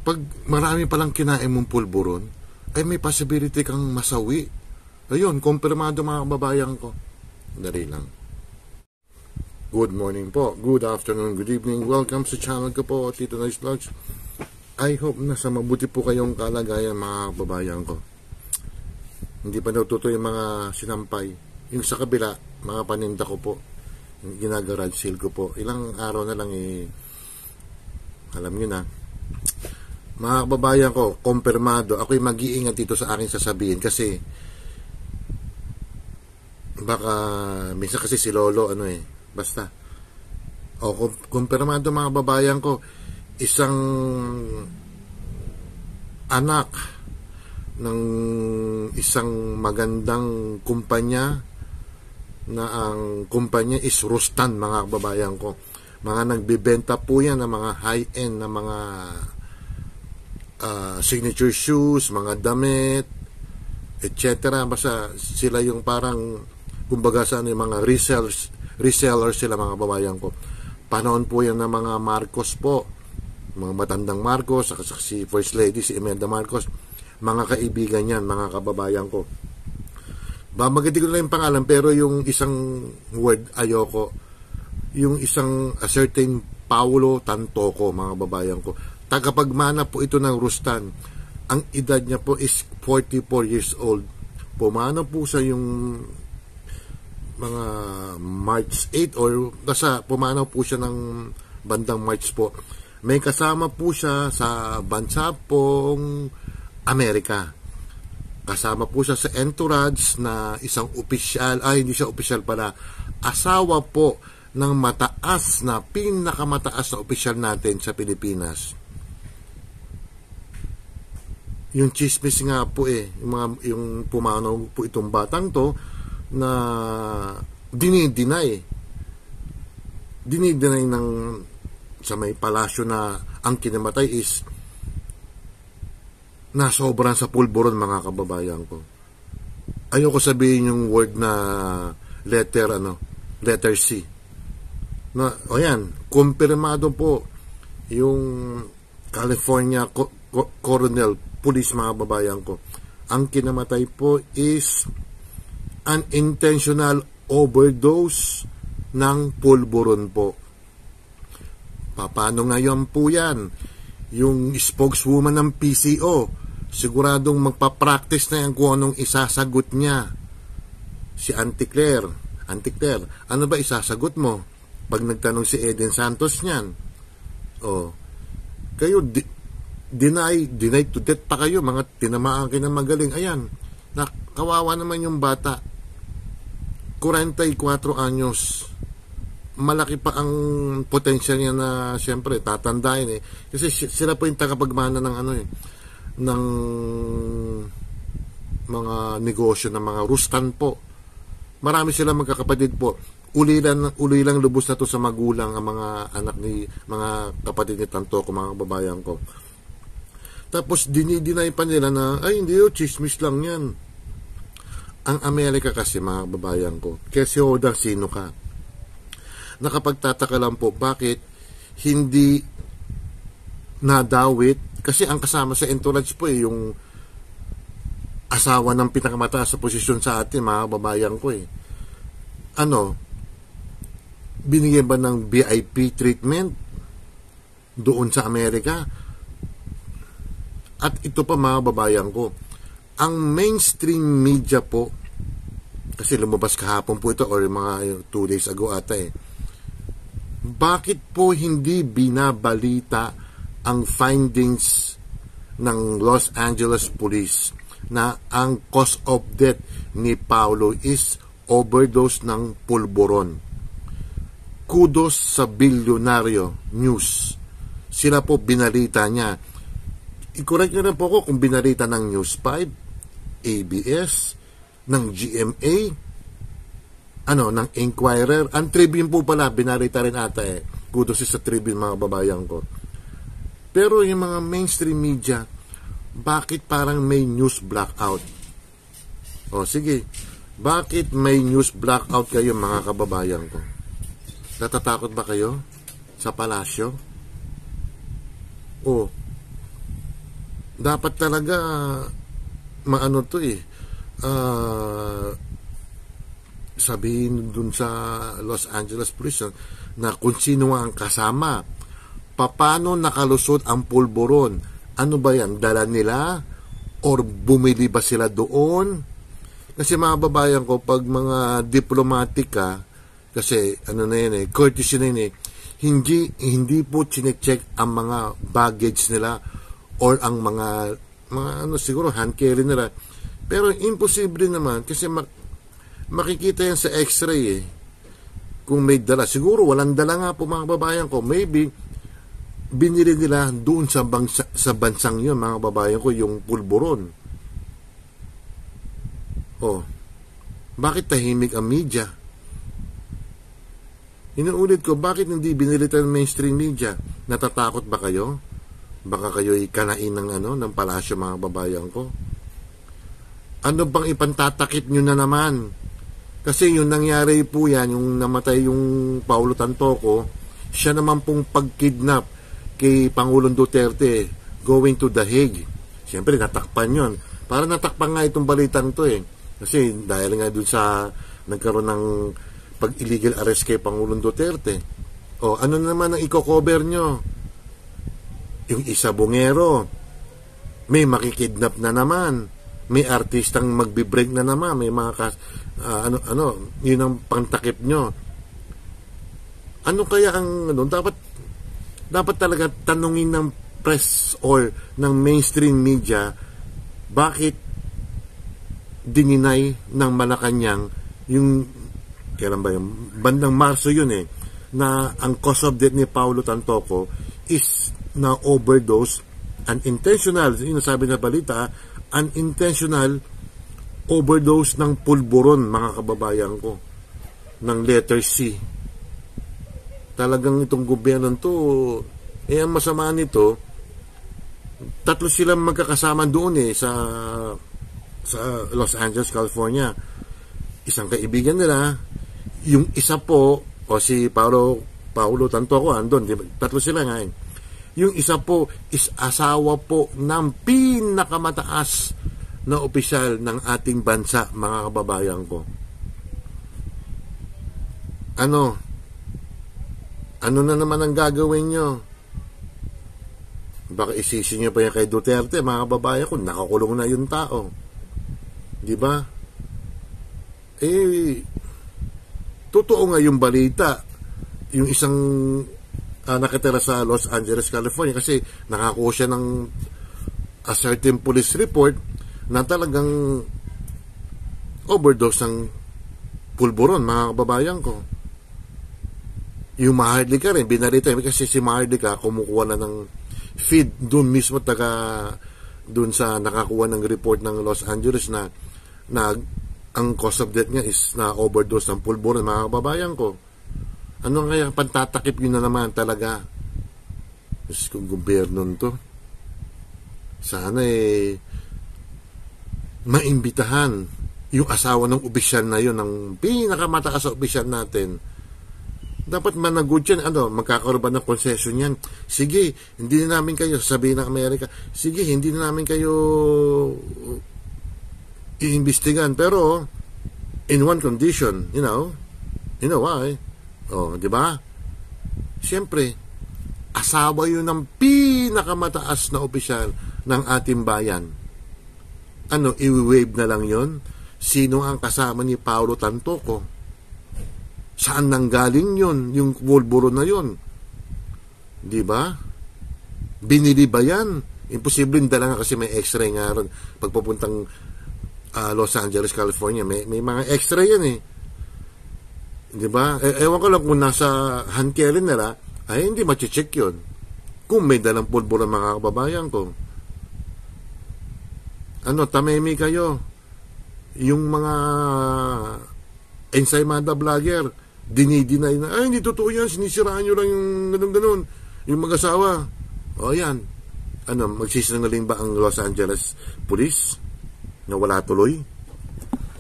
pag marami palang kinain mong pulburon, ay may possibility kang masawi. Ayun, kumpirmado mga kababayan ko. Dali lang. Good morning po, good afternoon, good evening. Welcome sa channel ko po, Tito Nice Vlogs. I hope nasa mabuti po kayong kalagayan mga kababayan ko. Hindi pa natutuloy yung mga sinampay. Yung sa kabila, mga paninda ko po. Yung ginagarage sale ko po. Ilang araw na lang alam nyo na. Mga kababayan ko, kumpirmado, ako'y mag-iingat dito sa aking sasabihin kasi baka minsan kasi si Lolo basta kumpirmado mga kababayan ko, isang anak ng isang magandang kumpanya na ang kumpanya is Rustan mga kababayan ko. Mga nagbibenta po yan ng mga high-end na mga signature shoes, mga damit, etc. Basta sila yung parang, kumbaga sa yung mga resellers sila mga kababayan ko. Panahon po yan ng mga Marcos po, mga matandang Marcos, saka si First Lady, si Imelda Marcos, mga kaibigan yan, mga kababayan ko. Babanggitin ko na yung pangalan, pero yung isang word ayoko, yung isang certain Paulo Tantoco, mga kababayan ko. Tagapagmana po ito ng Rustan. Ang edad niya po is 44 years old. Pumana po sa yung mga March 8 or nasa pumanaw po siya ng bandang March po. May kasama po siya sa bansa pong Amerika. Kasama po siya sa entourage na isang opisyal, hindi siya opisyal pala, asawa po ng pinakamataas na opisyal natin sa Pilipinas. Yung chismis nga po yung pumanaw po itong batang to na dinideny ng sa may palasyo na ang kinamatay is nasobran sa pulburon mga kababayan ko. Ayoko sabihin yung word na letter C. Na, yan, kumpirmado po yung California Coronel Police mga babayan ko. Ang kinamatay po is unintentional overdose ng pulburon po. Paano ngayon po yan? Yung spokeswoman ng PCO, siguradong magpa-practice na yan kung anong isasagot niya. Si Auntie Claire, ano ba isasagot mo? Pag nagtanong si Eden Santos niyan, kayo, deny to death pa kayo, mga tinamaan kayo ng magaling. Ayan, kawawa naman yung bata. 44 anyos. Malaki pa ang potential niya na siyempre tatandahin kasi sila po yung tagapagmana ng ng mga negosyo ng mga Rustan po. Marami sila magkakapatid po. Ulilang lubos na to sa magulang ang mga anak ni mga kapatid ni Tantoco, mga kababayan ko. Tapos dinideny pa nila na hindi chismis lang yan. Ang Amerika kasi mga kababayan ko, kasi sino ka? Nakapagtataka lang po bakit hindi nadawit, kasi ang kasama sa entourage po yung asawa ng pinakamataas sa posisyon sa atin mga kababayan ko binigyan ba ng VIP treatment doon sa Amerika? At ito pa mga kababayan ko, ang mainstream media po, kasi lumabas kahapon po ito or mga 2 days ago ata bakit po hindi binabalita ang findings ng Los Angeles Police na ang cause of death ni Paulo is overdose ng pulburon? Kudos sa Bilyonaryo News. Sila po binalita niya. I-correct nyo na po ako kung binalita ng News 5, ABS, ng GMA, ng Inquirer. Ang Tribune po pala, binalita rin ata Kudos sa Tribune mga babayan ko. Pero yung mga mainstream media, bakit parang may news blackout? Sige, bakit may news blackout kayo mga kababayan ko? Natatakot ba kayo sa palasyo? dapat talaga maano to sabihin dun sa Los Angeles Police na kung sino ang kasama, paano nakalusot ang pulburon, ano ba yan, dala nila or bumili ba sila doon? Kasi mga babayan ko, pag mga diplomatic ka, kasi ano na yan courtesy na yun hindi po chinecheck ang mga baggage nila or ang mga ano siguro hand carry nila. Pero imposible naman kasi makikita yan sa x-ray kung may dala. Siguro walang dala nga po mga babayan ko. Maybe binili nila doon sa bansang yun mga babayan ko yung pulburon. Bakit tahimik ang media? Inuulit ko, bakit hindi binili ng mainstream media? Natatakot ba kayo? Baka kayo ikanain ng palasyo mga babayan ko. Ano bang ipantatakip nyo na naman? Kasi yung nangyari po yan, yung namatay yung Paulo Tantoco, siya naman pong pagkidnap kay Pangulong Duterte going to The Hague. Siyempre natakpan yon. Para natakpan nga itong balitang to Kasi dahil nga dun sa nagkaroon ng pag-illegal arrest kay Pangulong Duterte. Ano naman ang i-cover nyo? Yung isa bungero, may makikidnap na naman, may artistang magbi-break na naman, may mga yun ang pangtakip nyo. Ano kaya ang dapat talaga tanungin ng press or ng mainstream media, bakit dininay ng Malacanang yung kailan ba yung bandang Marso yun na ang cause of death ni Paulo Tantoco is na overdose, unintentional, yun sabi na balita, unintentional overdose ng pulburon mga kababayan ko, ng letter C. Talagang itong gobyerno to, ang masama nito, tatlo silang magkakasama doon sa Los Angeles, California. Isang kaibigan nila, yung isa po, si Paulo Tantoco, andun, tatlo sila nga Yung isa po is asawa po ng pinakamataas na opisyal ng ating bansa, mga kababayan ko. Ano na naman ang gagawin nyo? Baka isisi nyo pa yan kay Duterte, mga kababayan ko, nakakulong na yung tao. Di ba? Totoo nga yung balita. Yung isang nakatira sa Los Angeles, California, kasi nakakuha siya ng a certain police report na talagang overdose ng pulburon, mga kababayan ko. Yung Mahardika rin, binarita kasi si Mahardika kumukuha na ng feed doon mismo doon sa nakakuha ng report ng Los Angeles na ang cause of death niya is na overdose ng pulburon, mga kababayan ko. Ano kaya pantatakip yun na naman talaga? Diyos kong gobyerno to. Sana maimbitahan yung asawa ng opisyal na yun, ng pinakamataas sa opisyal natin. Dapat managot yan. Magkakaroon ba ng concession yan? Sige, hindi na namin kayo, sabihin ng Amerika, sige, hindi na namin kayo iimbestigan, pero in one condition, you know why? Di ba? Siyempre, asawa yun ng pinakamataas na opisyal ng ating bayan. I-wave na lang yun? Sino ang kasama ni Paulo Tantoco? Saan nanggaling yun? Yung pulburon na yun? Di ba? Binili ba yan? Imposible dala nga kasi may x-ray nga ron. Pagpapuntang Los Angeles, California, may mga x-ray yan Di ba? Ewan ko lang kung nasa hand carry nila, ay hindi machi-check yun. Kung may dalang pulburon, mga kababayan ko. Tamemi kayo. Yung mga ensaymada vlogger, dinidinay na, ay hindi totoo yan, sinisiraan nyo lang yung ganun-ganun. Yung mag-asawa. Yan. Magsisinungaling ba ang Los Angeles Police na wala tuloy?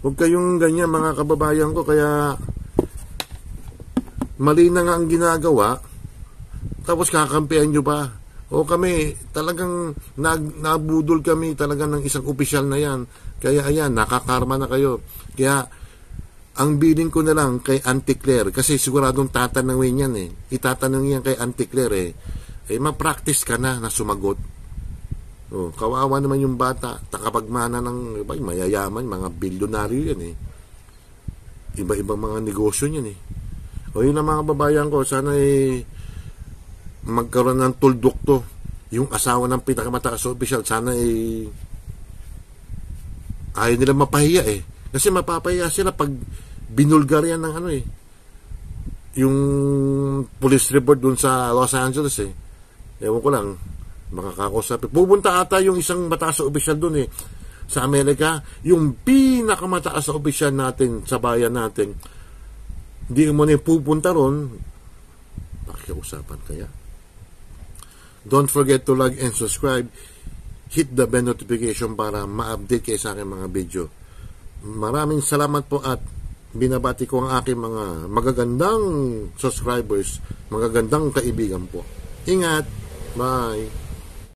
Huwag kayong ganyan, mga kababayan ko, kaya mali na nga ang ginagawa, tapos kakampihan nyo pa O kami, talagang nabudol kami talaga ng isang opisyal na yan. Kaya ayan, nakakarma na kayo. Kaya, ang bilin ko na lang kay Auntie Claire, kasi siguradong tatanungin yan eh. Itatanungin yan kay Auntie Claire eh. Eh, ma-practice ka na sumagot. Oh, kawawa naman yung bata. Takapagmana ng mayayaman, mga bilyonaryo yan eh. Iba-ibang mga negosyo yan eh. O yun ang mga babayan ko, sana eh, magkaroon ng tuldok to. Yung asawa ng pinakamataas opisyal, sana eh, ayaw nila mapahiya eh. Kasi mapapahiya sila pag binulgaryan ng ano eh. Yung police report dun sa Los Angeles eh. Ewan ko lang, makakakusap. Pupunta ata yung isang mataas na opisyal dun eh. Sa Amerika, yung pinakamataas na opisyal natin sa bayan natin, hindi mo na pupunta ron, pakiusapan kaya. Don't forget to like and subscribe. Hit the bell notification para ma-update kayo sa aking mga video. Maraming salamat po at binabati ko ang aking mga magagandang subscribers, magagandang kaibigan po. Ingat! Bye!